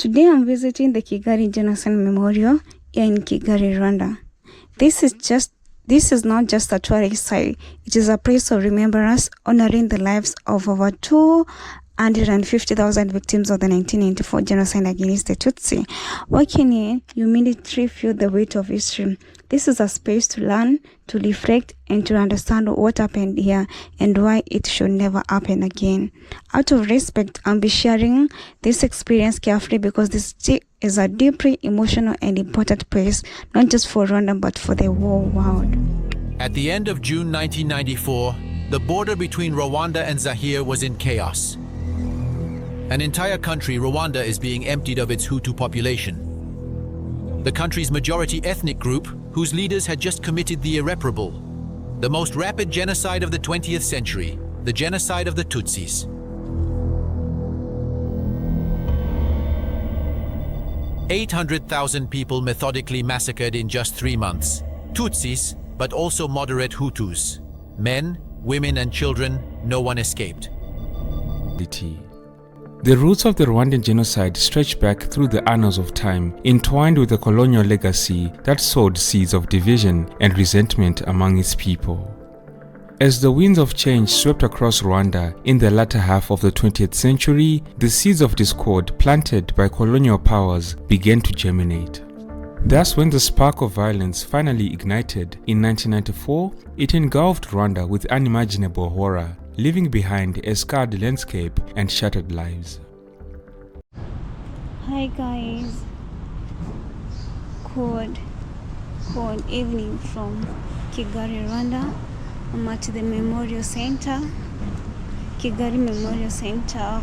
Today I'm visiting the Kigali Genocide Memorial here in Kigali, Rwanda. This is not just a tourist site, it is a place of remembrance honoring the lives of over 250,000 victims of the 1994 genocide against the Tutsi. Walking in, you immediately feel the weight of history. This is a space to learn, to reflect, and to understand what happened here and why it should never happen again. Out of respect, I'll be sharing this experience carefully because this is a deeply emotional and important place, not just for Rwanda, but for the whole world. At the end of June 1994, the border between Rwanda and Zaire was in chaos. An entire country, Rwanda, is being emptied of its Hutu population. The country's majority ethnic group, whose leaders had just committed the irreparable, the most rapid genocide of the 20th century, the genocide of the Tutsis. 800,000 people methodically massacred in just 3 months. Tutsis, but also moderate Hutus. Men, women and children, no one escaped. The roots of the Rwandan genocide stretch back through the annals of time, entwined with a colonial legacy that sowed seeds of division and resentment among its people. As the winds of change swept across Rwanda in the latter half of the 20th century, the seeds of discord planted by colonial powers began to germinate. Thus, when the spark of violence finally ignited in 1994, it engulfed Rwanda with unimaginable horror, leaving behind a scarred landscape and shattered lives. Hi guys, good evening from Kigali, Rwanda. I'm at the Memorial Center, Kigali Memorial Center.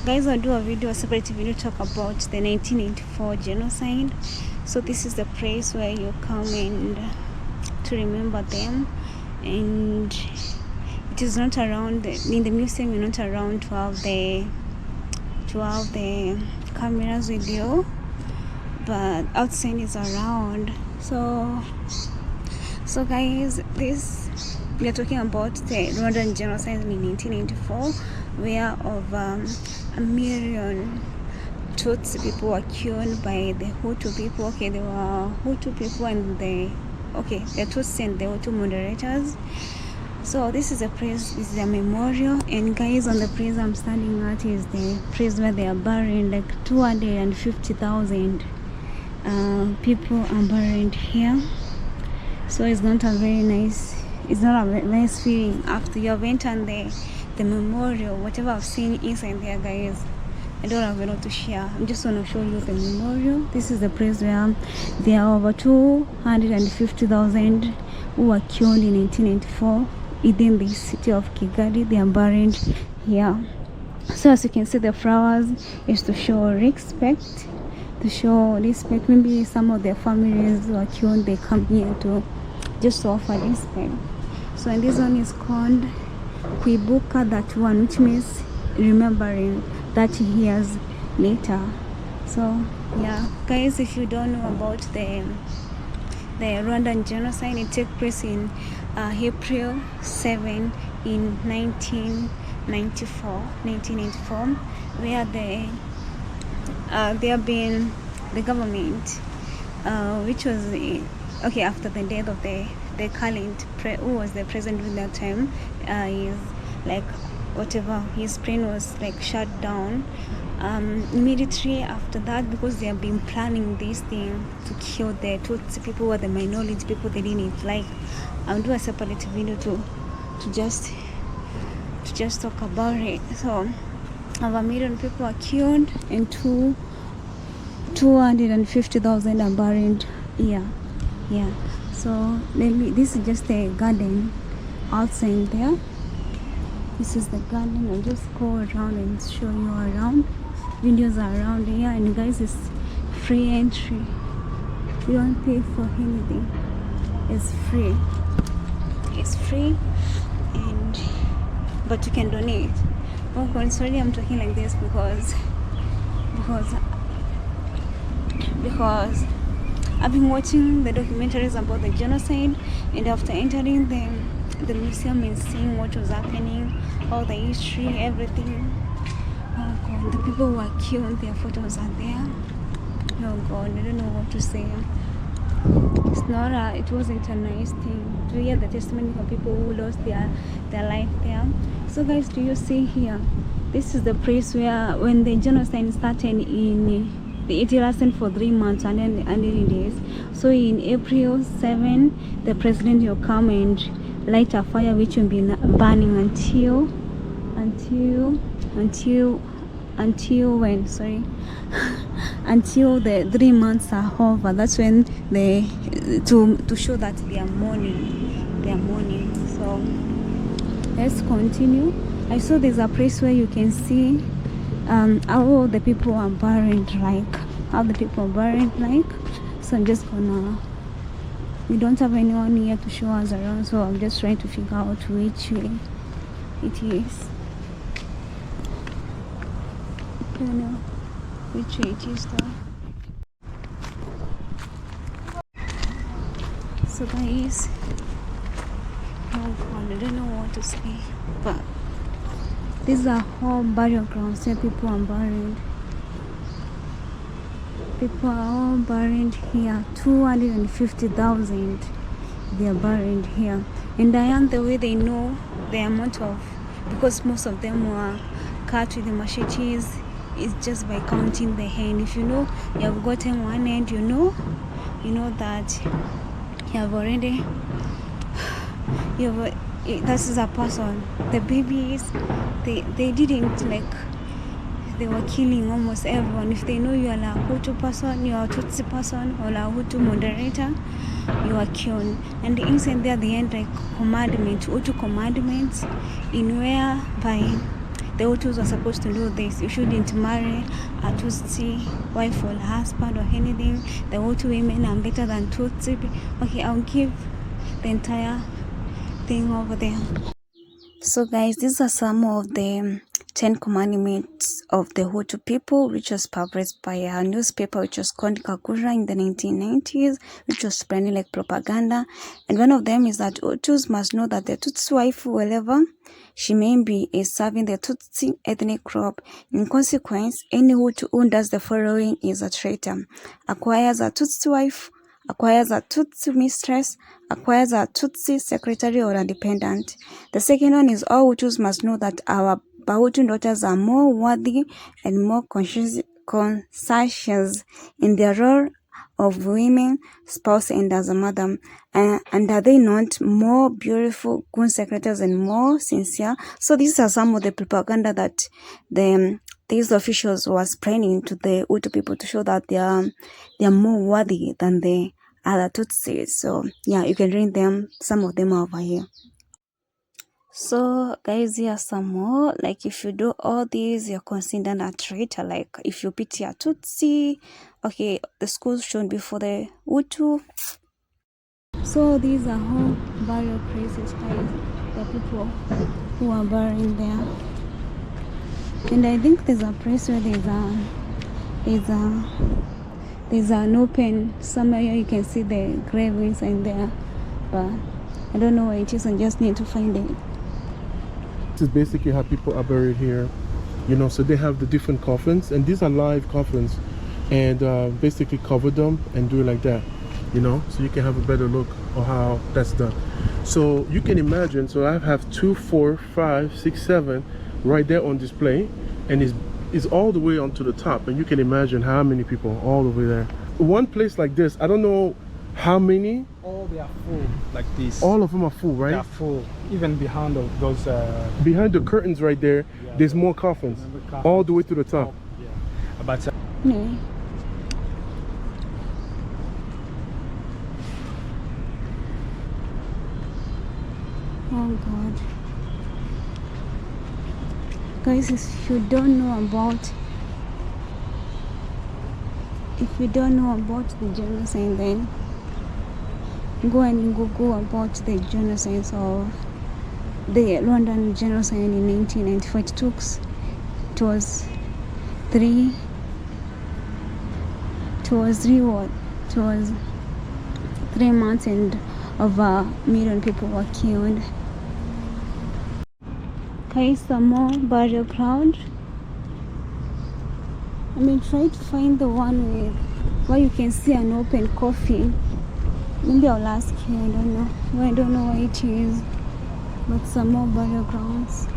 Guys, I'll do a separate video talk about the 1994 genocide. So this is the place where you come and to remember them, and it is not around in the museum. You're not around to have the cameras with you, but outside is around. So guys, we are talking about the Rwandan genocide in 1994, where over 1 million Tutsi people were killed by the Hutu people. Okay, there were Hutu people and the Tutsi and the Hutu moderators. So this is a place, this is a memorial, and guys, on the place I'm standing at is the place where they are burying like 250,000 people are buried here. So it's not a very nice feeling after you have entered the memorial. Whatever I've seen inside there, guys, I don't have a lot to share. I'm just going to show you the memorial. This is the place where there are over 250,000 who were killed in 1994 within the city of Kigali. They are buried here. So as you can see, the flowers is to show respect. Maybe some of their families who are killed, they come here to just offer respect. So and this one is called Kwibuka that one, which means remembering 30 years later. So yeah, guys, if you don't know about the Rwandan genocide, it took place in April 7 in 1994, where the government, which was after the death of the current who was the president at that time, his plane was like shut down immediately after that, because they have been planning this thing to kill the Tutsi people or the minority people they didn't like. I'll do a separate video to just talk about it. So over 1 million people are killed and 250,000 are buried here. Yeah. So this is just a garden outside there. This is the garden. I'll just go around and show you around. Videos are around here, and guys, it's free entry. You don't pay for anything. It's free. But you can donate. Okay, sorry I'm talking like this because I've been watching the documentaries about the genocide, and after entering the museum and seeing what was happening, all the history, everything. Oh God, The people who were killed, their photos are there. Oh God, I don't know what to say. It wasn't a nice thing to hear the testimony of people who lost their life there. So guys, do you see here? This is the place where when the genocide started in it lasted for 3 months and then days. So in April 7, the president will come and light a fire which will be burning until when? Sorry. Until the 3 months are over. That's when they to show that they are mourning. So let's continue. I saw there's a place where you can see how the people are buried, so I'm just gonna, we don't have anyone here to show us around, so I'm just trying to figure out which way it is. I don't know which way it is though. So guys, oh God, I don't know what to say, but these are all burial grounds where people are buried. People are all buried here. 250,000 they are buried here. And the way they know the amount of, because most of them were cut with the machetes, is just by counting the hand. If you know you have gotten one end, you know that you have already, this is a person. The babies, they didn't, like, they were killing almost everyone. If they know you are a Hutu person, you are a Tutsi person, or a Hutu moderator, you are killed. And the instant there, the end, like Hutu commandments, in where by the Hutus are supposed to do this. You shouldn't marry a Tutsi wife or husband or anything. The Hutu women are better than Tutsi. Okay, I'll give the entire thing over there. So guys, these are some of the 10 commandments of the Hutu people, which was published by a newspaper which was called Kakura in the 1990s, which was spreading like propaganda. And one of them is that Hutus must know that the Tutsi wife, whoever she may be, is serving the Tutsi ethnic group. In consequence, any Hutu who does the following is a traitor: acquires a Tutsi wife, acquires a Tutsi mistress, acquires a Tutsi secretary or a dependent. The second one is all Hutus must know that our Bahutu daughters are more worthy and more conscientious in their role of women, spouse, and as a mother. And are they not more beautiful, good secretaries and more sincere? So these are some of the propaganda that these officials were spreading to the Hutu people to show that they are more worthy than the other Tutsis. So yeah, you can read them. Some of them are over here. So guys, here are some more. Like, if you do all these, you're considered a traitor. Like, if you pity a Tutsi, okay, the schools should be for the Hutu. So these are all burial places, guys. The people who are buried there. And I think there's a place where there's an open somewhere you can see the grave inside there, but I don't know where it is. I just need to find it. This is basically how people are buried here, so they have the different coffins, and these are live coffins, and basically cover them and do it like that, so you can have a better look of how that's done. So you can imagine, so I have 2, 4, 5, 6, 7 right there on display, and it's all the way onto the top, and you can imagine how many people all the way there. One place like this, I don't know how many. All they are full like this. All of them are full, right? They are full. Even behind those behind the curtains right there, yeah, there's more coffins, all the way to the top. Yeah, but No. Oh God, guys, if you don't know about the genocide, then go and Google about the genocide of the Rwandan Genocide in 1994. It was 3 months and over 1 million people were killed. Okay, some more burial ground. I mean, try to find the one with where you can see an open coffin. Maybe I'll ask you. I don't know. Well, I don't know where it is, but some more burial grounds.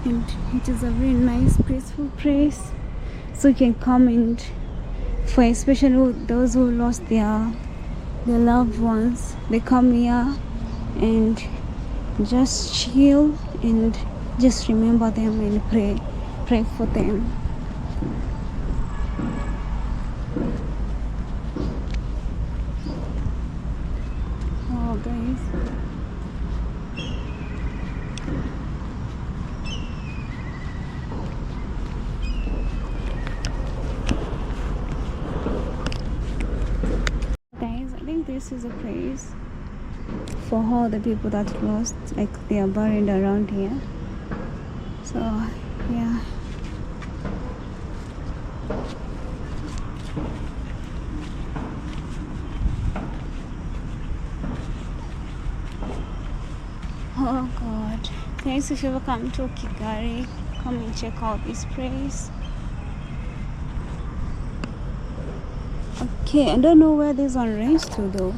And it is a very nice, peaceful place. So you can come and, for especially those who lost their loved ones, they come here and just chill and just remember them and pray for them. Oh guys, I think this is a place for all the people that lost, like they are buried around here. So yeah. Oh god, guys, if you ever come to Kigali, come and check out this place. Okay, I don't know where this one runs to though.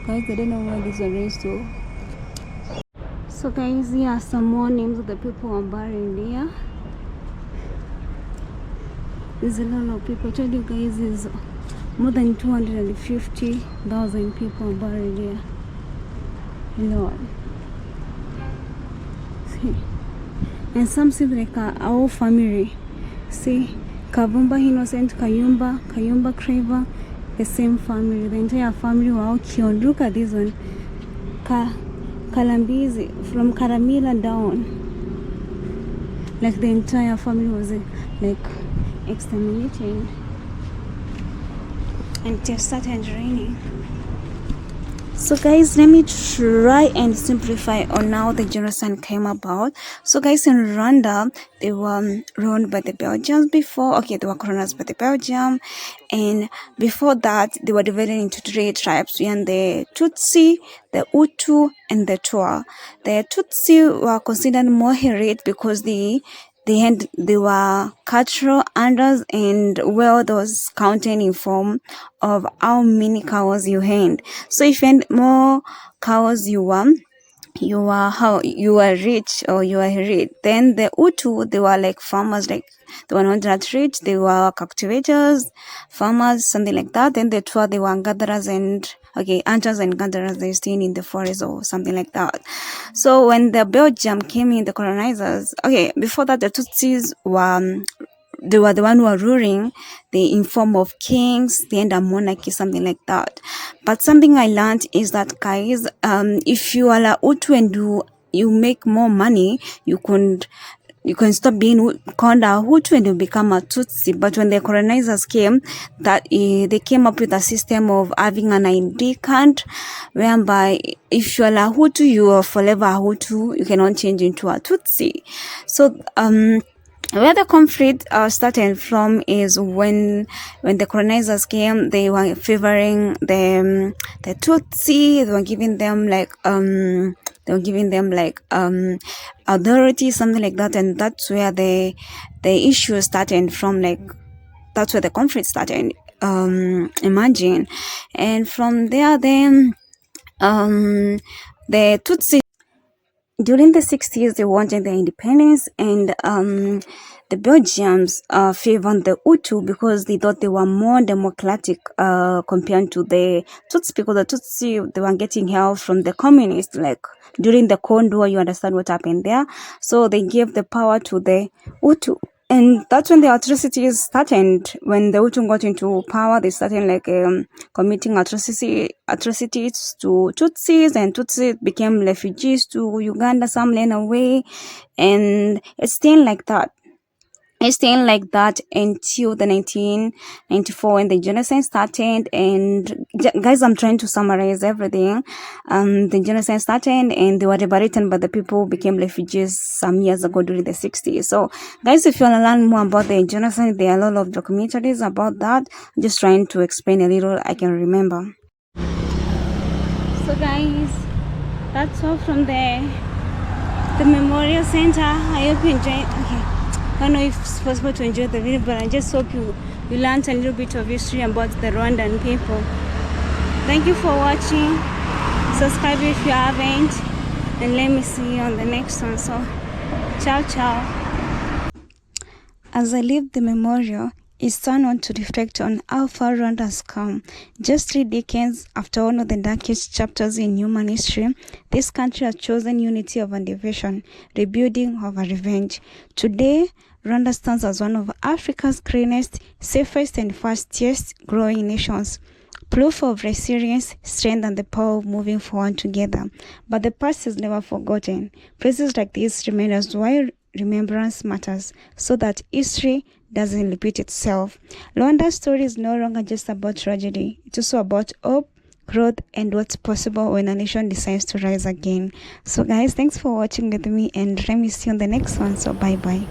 Guys, I don't know where this one runs to. So guys, here are some more names of the people who are buried here. There's a lot of people. I told you guys, there's more than 250,000 people are buried here. Lord. See. And some seem like our family. See, Kavumba Innocent, Kayumba Craver, the same family. The entire family were all killed. Look at this one. Kalambizi, from Karamila down. Like the entire family was like exterminated. And it just started raining. So guys, let me try and simplify on how the genocide came about. So guys, in Rwanda, they were ruled by the Belgians before. Okay, they were colonized by the Belgium. And before that, they were divided into 3 tribes. And the Tutsi, the Hutu, and the Twa. The Tutsi were considered more heroic because they were cultural hunters, and wealth was counted in form of how many cows you had. So if you had more cows, you were rich, or you were rich. Then the Hutu, they were like farmers, like they were not that rich. They were cultivators, farmers, something like that. Then the Twa, they were gatherers and hunters and gatherers. They stayed in the forest or something like that. So when the Belgium came in, the colonizers, before that the Tutsis were they were the one who were ruling in form of kings, the end of monarchy, something like that. But something I learned is that, guys, if you are a Hutu and you make more money, you can stop being called a Hutu and you become a Tutsi. But when the colonizers came, they came up with a system of having an ID card, whereby if you are a Hutu, you are forever a Hutu. You cannot change into a Tutsi. So where the conflict started from is when the colonizers came, they were favoring the Tutsi. They were giving them authority, something like that, and that's where the issue started from. Like that's where the conflict started emerging, and from there, then the Tutsi. During the 60s, they wanted their independence, and the Belgians favored the Hutu because they thought they were more democratic compared to the Tutsi, because the Tutsi, they were getting help from the communists. Like during the Cold War, you understand what happened there. So they gave the power to the Hutu. And that's when the atrocities started. When the Hutu got into power, they started committing atrocities to Tutsis, and Tutsis became refugees to Uganda. Some ran away, and it's staying like that. It's staying like that until the 1994 when the genocide started. And guys, I'm trying to summarize everything. The genocide started, and they were liberated, but the people became refugees some years ago during the 60s. So guys, if you want to learn more about the genocide, there are a lot of documentaries about that. I'm just trying to explain a little I can remember. So guys, That's all from the memorial center. I hope you enjoyed. Okay, I don't know if it's possible to enjoy the video, but I just hope you learned a little bit of history about the Rwandan people. Thank you for watching. Subscribe if you haven't, and let me see you on the next one. So ciao ciao. As I leave the memorial, it's time on to reflect on how far Rwanda has come. Just 3 decades after one of the darkest chapters in human history, this country has chosen unity over division, rebuilding over revenge. Today, Rwanda stands as one of Africa's cleanest, safest and fastest growing nations. Proof of resilience, strength and the power of moving forward together. But the past is never forgotten. Places like this remind us why remembrance matters, so that history doesn't repeat itself. Rwanda's story is no longer just about tragedy. It's also about hope, growth, and what's possible when a nation decides to rise again. So guys, thanks for watching with me, and let me see you on the next one. So bye bye.